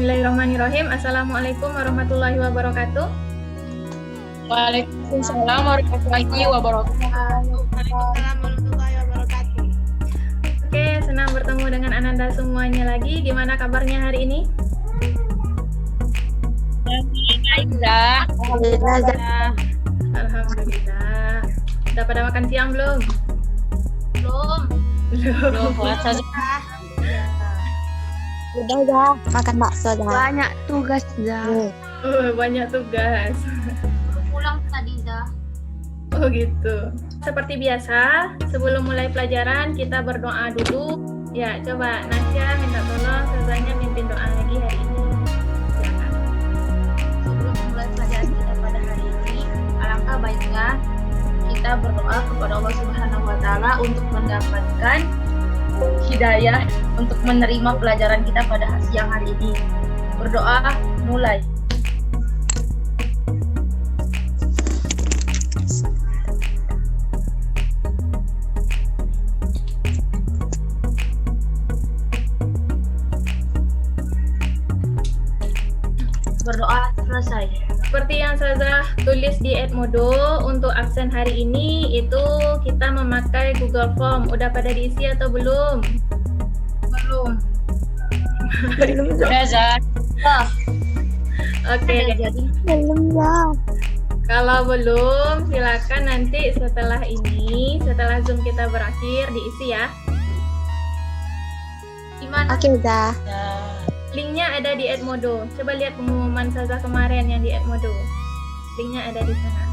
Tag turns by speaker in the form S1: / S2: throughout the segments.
S1: Bismillahirrahmanirrahim. Assalamualaikum warahmatullahi wabarakatuh.
S2: Waalaikumsalam warahmatullahi wabarakatuh.
S3: Waalaikumsalam warahmatullahi wabarakatuh.
S1: Oke, senang bertemu dengan Ananda semuanya lagi. Gimana kabarnya hari ini?
S2: Baik, Zah.
S1: Alhamdulillah. Udah pada makan siang belum?
S3: Belum.
S2: Belum puasa.
S4: Udah makan bakso dah.
S3: Banyak tugas dah.
S1: Banyak tugas.
S3: Pulang tadi dah.
S1: Oh gitu. Seperti biasa, sebelum mulai pelajaran kita berdoa dulu. Ya, coba Nasya minta tolong Sazanya mimpin doa lagi hari ini. Silakan.
S3: Sebelum memulai pelajaran kita pada hari ini, alangkah baiknya kita berdoa kepada Allah Subhanahu wa taala untuk mendapatkan hidayah untuk menerima pelajaran kita pada siang hari ini. Berdoa mulai. Berdoa selesai.
S1: Seperti yang Sazah tulis di Edmodo, untuk absen hari ini itu kita memakai Google Form. Udah pada diisi atau belum?
S3: Belum.
S2: Udah, Zah.
S1: Oke.
S3: Jadi
S4: Belum dah.
S1: Kalau belum, silakan nanti setelah ini, setelah Zoom kita berakhir, diisi ya.
S3: gimana?
S4: Oke dah.
S1: Linknya ada di Edmodo. Coba lihat pengumuman Sazah kemarin yang di Edmodo. Linknya ada di sana.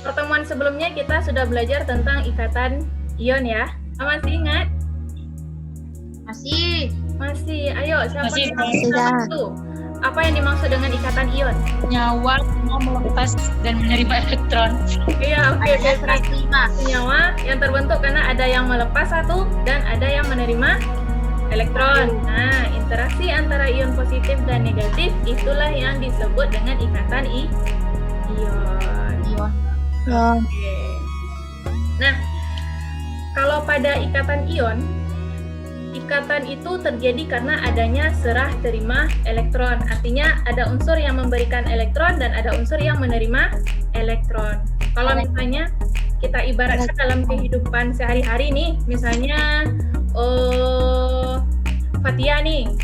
S1: Pertemuan sebelumnya kita sudah belajar tentang ikatan ion ya. Masih ingat?
S3: Masih.
S1: Masih. Ayo, siapa
S2: Masih,
S1: yang
S4: masih,
S1: bisa
S4: Zah.
S1: bantu? Apa yang dimaksud dengan ikatan ion?
S2: Nyawa mau melepas dan menerima elektron.
S1: Iya, oke.
S3: Ada 105.
S1: Senyawa yang terbentuk karena ada yang melepas satu dan ada yang menerima elektron. Nah, interaksi antara ion positif dan negatif itulah yang disebut dengan ikatan ion.
S3: Ion.
S1: Oke. Nah, kalau pada ikatan ion, ikatan itu terjadi karena adanya serah terima elektron. Artinya ada unsur yang memberikan elektron dan ada unsur yang menerima elektron. Kalau misalnya kita ibaratkan dalam kehidupan sehari-hari nih, misalnya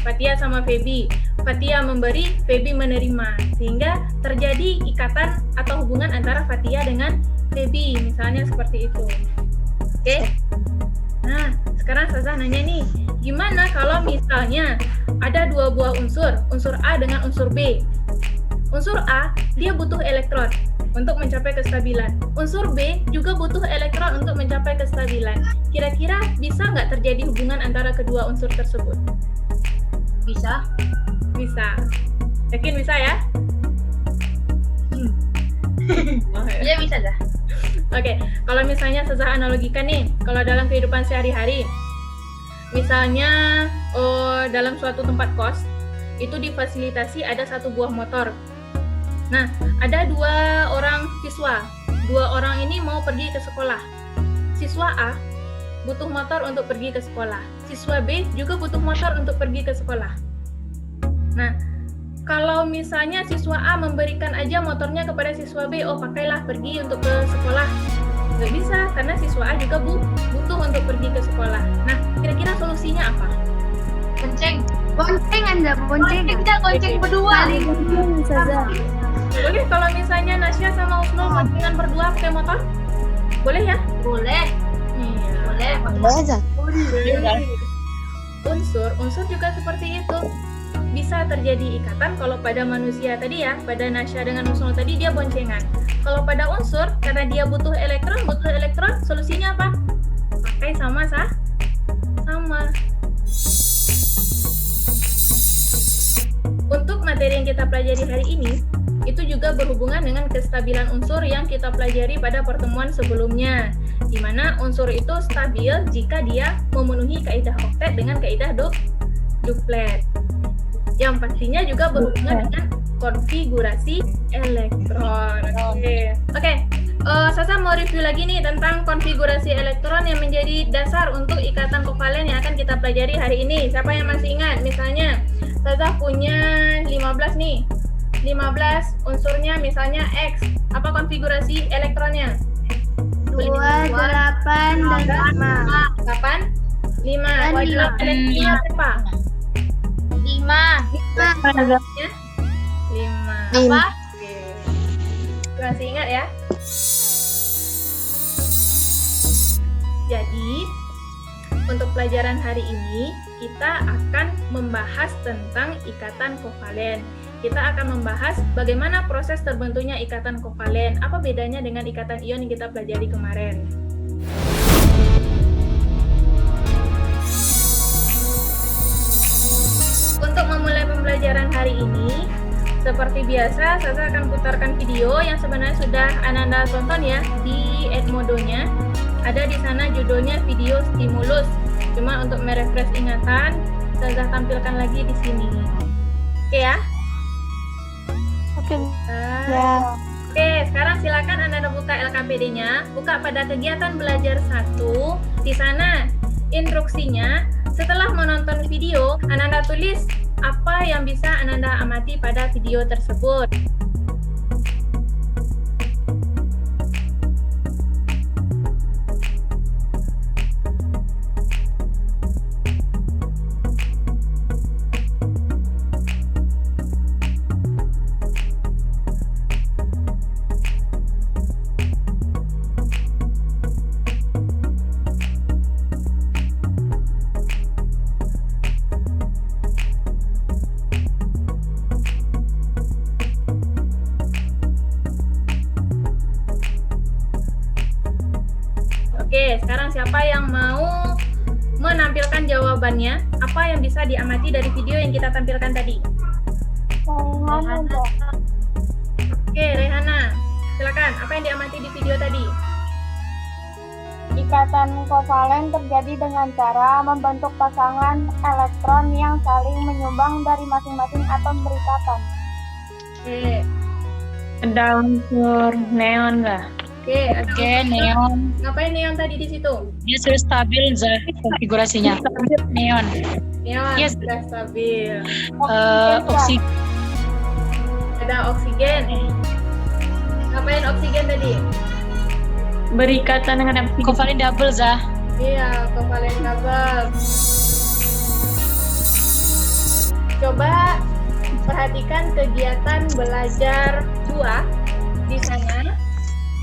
S1: Fatia sama Feby. Fatia memberi, Feby menerima. Sehingga terjadi ikatan atau hubungan antara Fatia dengan Feby, misalnya seperti itu. Oke? Nah, sekarang Sazah nanya nih, gimana kalau misalnya ada dua buah unsur A dengan unsur B. Unsur A, dia butuh elektron untuk mencapai kestabilan. Unsur B juga butuh elektron untuk mencapai kestabilan. Kira-kira bisa nggak terjadi hubungan antara kedua unsur tersebut?
S3: Bisa?
S1: Bisa. Yakin bisa ya?
S3: Iya bisa dah.
S1: Oke, kalau misalnya Sazah analogikan nih, kalau dalam kehidupan sehari-hari, misalnya dalam suatu tempat kos, itu difasilitasi ada satu buah motor. Nah, ada dua orang siswa. Dua orang ini mau pergi ke sekolah. Siswa A butuh motor untuk pergi ke sekolah. Siswa B juga butuh motor untuk pergi ke sekolah. Nah, kalau misalnya siswa A memberikan aja motornya kepada siswa B, oh pakailah pergi untuk ke sekolah. Nggak bisa, karena siswa A juga butuh untuk pergi ke sekolah. Nah, kira-kira solusinya apa?
S3: Bonceng. Bonceng Anda, bonceng. Kita bonceng berdua.
S1: Boleh kalau misalnya Nasya sama Usnul boncengan berdua pakai motor? Boleh ya?
S3: Boleh.
S1: Iya.
S3: Boleh.
S4: Boleh aja.
S1: Unsur juga seperti itu. Bisa terjadi ikatan kalau pada manusia tadi ya, pada Nasya dengan Usnul tadi dia boncengan. Kalau pada unsur, karena dia butuh elektron, solusinya apa? Pakai sama. Untuk materi yang kita pelajari hari ini, itu juga berhubungan dengan kestabilan unsur yang kita pelajari pada pertemuan sebelumnya, di mana unsur itu stabil jika dia memenuhi kaidah oktet dengan kaidah duplet. Yang pastinya juga berhubungan dengan konfigurasi elektron. Oke. Sasa mau review lagi nih tentang konfigurasi elektron yang menjadi dasar untuk ikatan kovalen yang akan kita pelajari hari ini. Siapa yang masih ingat? Misalnya, Sasa punya 15 nih. 15 unsurnya misalnya X. Apa konfigurasi elektronnya?
S3: 2, 8, dan 5.
S1: 8, 5.
S3: Dan
S1: Koordinat
S3: lima.
S1: elektriknya berapa?
S3: 5.
S1: 5.
S3: Apa?
S1: Oke. Masih ingat ya? Jadi, untuk pelajaran hari ini, kita akan membahas tentang ikatan kovalen. Kita akan membahas bagaimana proses terbentuknya ikatan kovalen. Apa bedanya dengan ikatan ion yang kita pelajari kemarin. Untuk memulai pembelajaran hari ini, seperti biasa, saya akan putarkan video yang sebenarnya sudah Ananda tonton ya di Edmodo-nya. Ada di sana judulnya video stimulus. Cuma untuk merefresh ingatan, saya tampilkan lagi di sini. Oke ya?
S4: Oke. Ya.
S1: Oke, sekarang silakan Anda buka LKPD-nya. Buka pada kegiatan belajar 1. Di sana instruksinya, setelah menonton video, Anda tulis apa yang bisa Anda amati pada video tersebut. Oke, sekarang siapa yang mau menampilkan jawabannya? Apa yang bisa diamati dari video yang kita tampilkan tadi? Oke, Rehana. Silakan, apa yang diamati di video tadi?
S5: Ikatan kovalen terjadi dengan cara membentuk pasangan elektron yang saling menyumbang dari masing-masing atom berikatan.
S1: Oke,
S2: Ada unsur neon lah.
S1: oke.
S2: Neon.
S1: Ngapain neon tadi di situ?
S2: Dia sudah stabil Zah, konfigurasinya. Neon.
S1: Neon,
S2: Yes.
S1: sudah stabil.
S2: Oksigen.
S1: Ada oksigen. Ngapain oksigen tadi?
S2: Berikatan dengan kovalen double Zah.
S1: Iya, kovalen double. Coba perhatikan kegiatan belajar 2 di sana.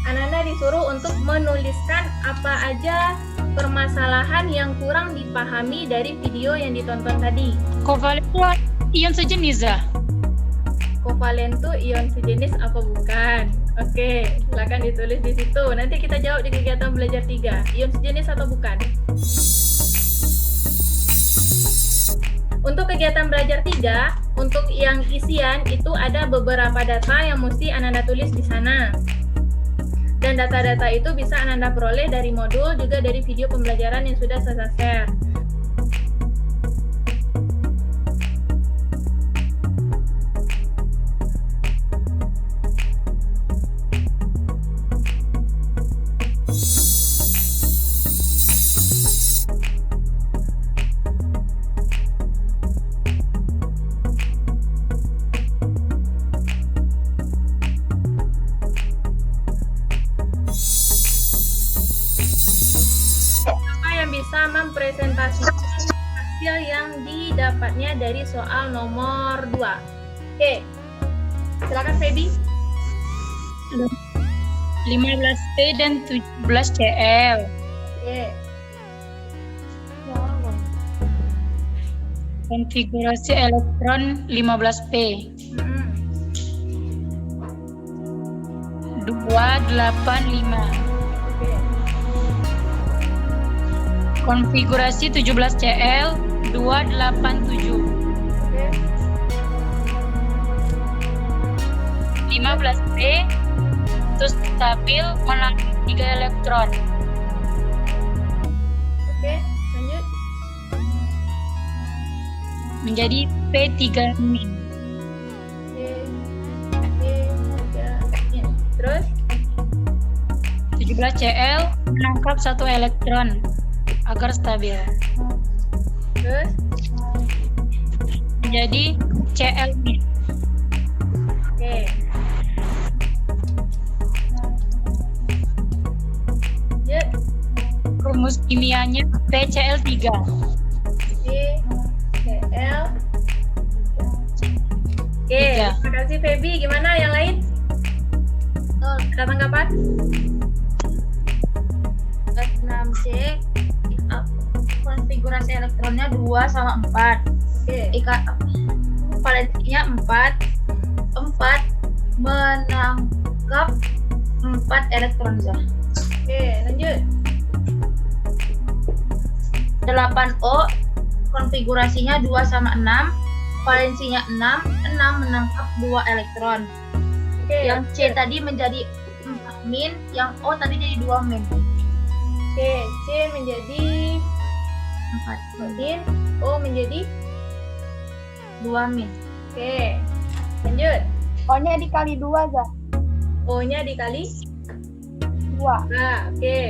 S1: Ananda disuruh untuk menuliskan apa aja permasalahan yang kurang dipahami dari video yang ditonton tadi.
S2: Kovalen itu ion sejenis Zah.
S1: Kovalen tuh ion sejenis apa bukan? Oke, silakan ditulis di situ. Nanti kita jawab di kegiatan belajar 3. Ion sejenis atau bukan? Untuk kegiatan belajar 3, untuk yang isian itu ada beberapa data yang mesti Ananda tulis di sana. Dan data-data itu bisa Ananda peroleh dari modul, juga dari video pembelajaran yang sudah saya share. Bisa mempresentasikan hasil yang didapatnya dari soal nomor 2. Oke, silakan Feby.
S2: 15P dan 17Cl.
S1: Oke,
S2: Konfigurasi elektron 15P. 285.
S1: Oke,
S2: Konfigurasi 17Cl 287.
S1: oke,
S2: 15P terus stabil mengandung 3 elektron.
S1: oke, lanjut.
S2: Menjadi P3 min.
S1: Oke, oke, 3. Terus
S2: Bila Cl menangkap satu elektron agar stabil.
S1: Terus
S2: Jadi Cl min.
S1: oke. Lanjut.
S2: Rumus kimianya PCl3.
S1: PCl. Oke,
S2: Tiga.
S1: terima kasih Feby. Gimana yang lain? Ada tanggapan?
S3: 6C konfigurasi elektronnya 2 sama 4.
S1: Oke.
S3: Valensinya 4 menangkap 4 elektron Zah.
S1: Oke, lanjut.
S3: 8O konfigurasinya 2 sama 6, valensinya 6 menangkap 2 elektron.
S1: Oke.
S3: Yang C tadi menjadi 4 min, yang O tadi jadi 2 min.
S1: Oke, C menjadi
S3: 4
S1: min, O menjadi
S3: 2 min.
S1: oke. Lanjut.
S5: O-nya dikali 2, Zah.
S1: O-nya dikali
S5: 2.
S1: nah, oke.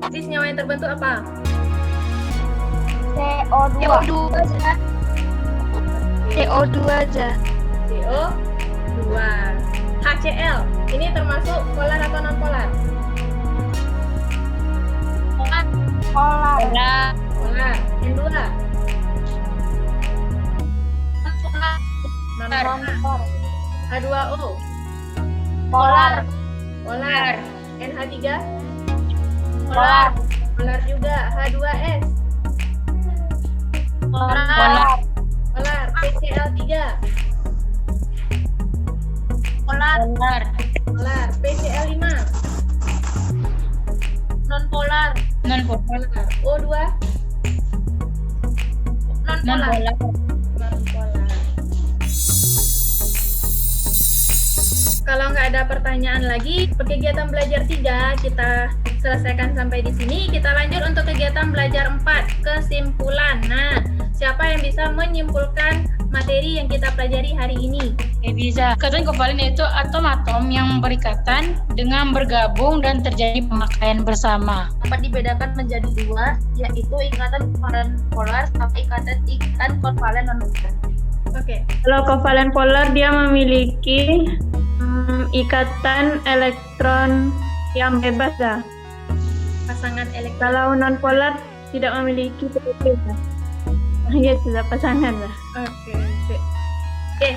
S1: Sis, nyawa yang terbentuk apa?
S5: CO2.
S4: CO2 aja. CO2 aja.
S1: CO2. HCl. Ini termasuk polar atau non polar?
S5: Polar.
S2: Polar.
S1: Polar. Yang 2. Non polar.
S5: Polar.
S1: H2O.
S5: Polar.
S1: Polar. NH3.
S5: Polar.
S1: Polar juga. H2S.
S5: Polar.
S1: Polar. PCl3.
S3: Polar.
S2: Polar.
S1: Polar. PCl5.
S3: Non polar.
S2: Non polar.
S1: Polar. O2.
S3: Non
S2: Non
S3: polar.
S2: polar.
S1: Non polar. Kalau nggak ada pertanyaan lagi, kegiatan belajar 3 kita selesaikan sampai di sini. Kita lanjut untuk kegiatan belajar 4, kesimpulan. Nah, siapa yang bisa menyimpulkan materi yang kita pelajari hari ini?
S2: Bisa. Ikatan kovalen yaitu atom-atom yang berikatan dengan bergabung dan terjadi pemakaian bersama.
S3: Dapat dibedakan menjadi 2, yaitu ikatan kovalen polar sama ikatan kovalen non polar.
S1: Oke.
S6: Kalau kovalen polar dia memiliki ikatan elektron yang bebas lah.
S1: Pasangan elektron.
S6: Kalau non polar tidak memiliki bebas. Ya sudah pasangan lah.
S1: Oke. Oke,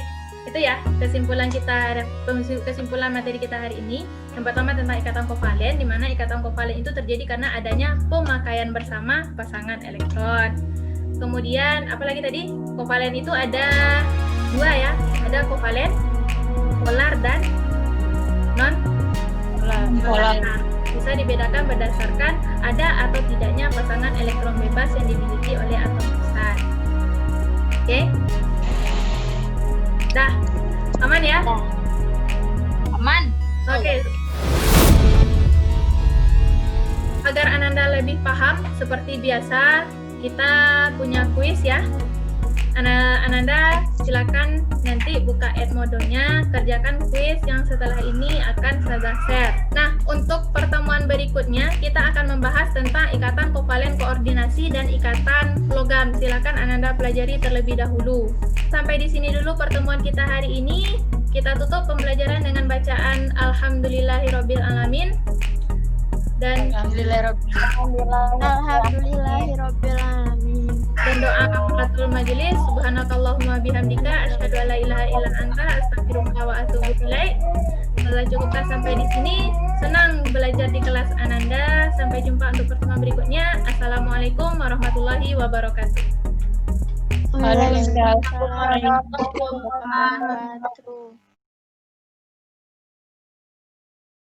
S1: itu ya kesimpulan materi kita hari ini. Yang pertama tentang ikatan kovalen, di mana ikatan kovalen itu terjadi karena adanya pemakaian bersama pasangan elektron. Kemudian apalagi tadi? Kovalen itu ada 2 ya. Ada kovalen polar dan non
S2: Polar.
S1: bisa dibedakan berdasarkan ada atau tidaknya pasangan elektron bebas yang dimiliki oleh atom besar. Oke? Dah, aman ya?
S3: Aman.
S1: Oke. Agar Ananda lebih paham, seperti biasa kita punya kuis ya. Ananda silakan nanti buka Edmodo-nya, kerjakan kuis yang setelah ini akan saya share. Nah, untuk pertemuan berikutnya kita akan membahas tentang ikatan kovalen koordinasi dan ikatan logam. Silakan Ananda pelajari terlebih dahulu. Sampai di sini dulu pertemuan kita hari ini. Kita tutup pembelajaran dengan bacaan Alhamdulillahirabbil alamin dan
S4: Alhamdulillahirabbil alamin.
S1: dan doa kafaratul majelis. Subhanakallahumma bihamdika asyhadu an la ilaha illa anta astaghfiruka wa atubu ilaik. Setelah cukupkan sampai di sini. Senang belajar di kelas Ananda. Sampai jumpa untuk pertemuan berikutnya. Assalamualaikum warahmatullahi wabarakatuh.
S2: Waalaikumsalam.
S5: Warahmatullahi wabarakatuh.